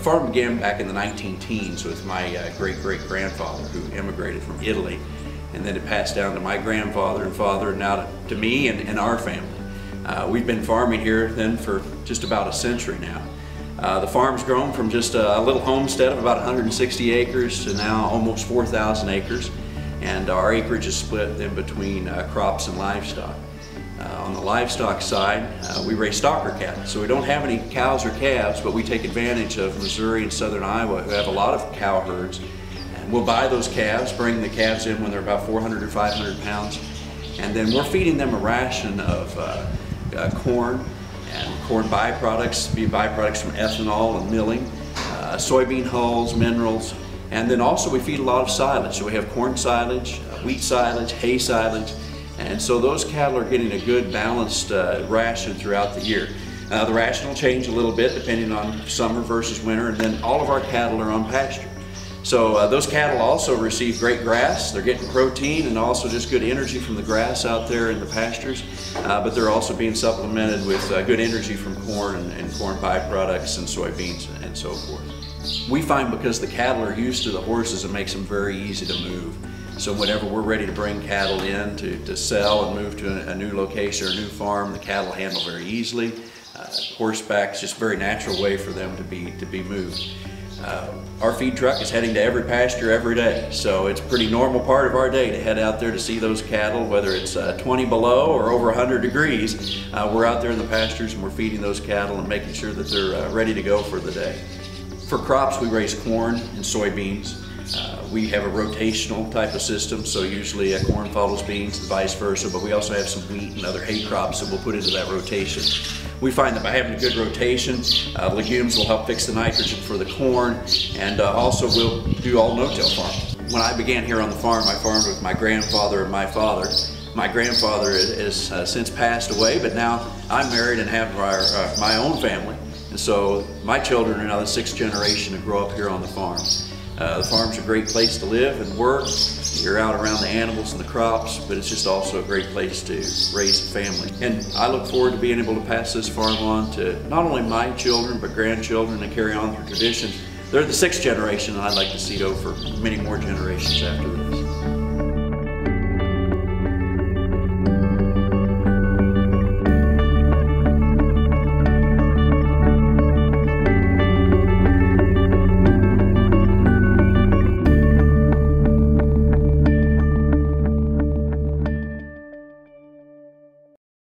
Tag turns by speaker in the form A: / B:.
A: farm began back in the 19-teens with my great-great-grandfather who immigrated from Italy, and then it passed down to my grandfather and father, and now to me and our family. We've been farming here then for just about a century now. The farm's grown from just a little homestead of about 160 acres to now almost 4,000 acres, and our acreage is split in between crops and livestock. On the livestock side, we raise stocker cattle, so we don't have any cows or calves, but we take advantage of Missouri and southern Iowa who have a lot of cow herds, and we'll buy those calves, bring the calves in when they're about 400 or 500 pounds, and then we're feeding them a ration of corn and corn byproducts, byproducts from ethanol and milling, soybean hulls, minerals, and then also we feed a lot of silage. So we have corn silage, wheat silage, hay silage, and so those cattle are getting a good balanced ration throughout the year. The ration will change a little bit depending on summer versus winter, and then all of our cattle are on pasture. So those cattle also receive great grass. They're getting protein and also just good energy from the grass out there in the pastures, but they're also being supplemented with good energy from corn and corn byproducts and soybeans and so forth. We find because the cattle are used to the horses, it makes them very easy to move. So whenever we're ready to bring cattle in to sell and move to a new location or a new farm, the cattle handle very easily. Horseback is just a very natural way for them to be moved. Our feed truck is heading to every pasture every day, so it's a pretty normal part of our day to head out there to see those cattle, whether it's 20 below or over 100 degrees. We're out there in the pastures and we're feeding those cattle and making sure that they're ready to go for the day. For crops, we raise corn and soybeans. We have a rotational type of system, so usually corn follows beans and vice versa, but we also have some wheat and other hay crops that we'll put into that rotation. We find that by having a good rotation, legumes will help fix the nitrogen for the corn, and also we'll do all no-till farming. When I began here on the farm, I farmed with my grandfather and my father. My grandfather has since passed away, but now I'm married and have my own family, and so my children are now the sixth generation to grow up here on the farm. The farm's a great place to live and work. You're out around the animals and the crops, but it's just also a great place to raise a family. And I look forward to being able to pass this farm on to not only my children, but grandchildren, and carry on the traditions. They're the sixth generation, and I'd like to see it over for many more generations after them.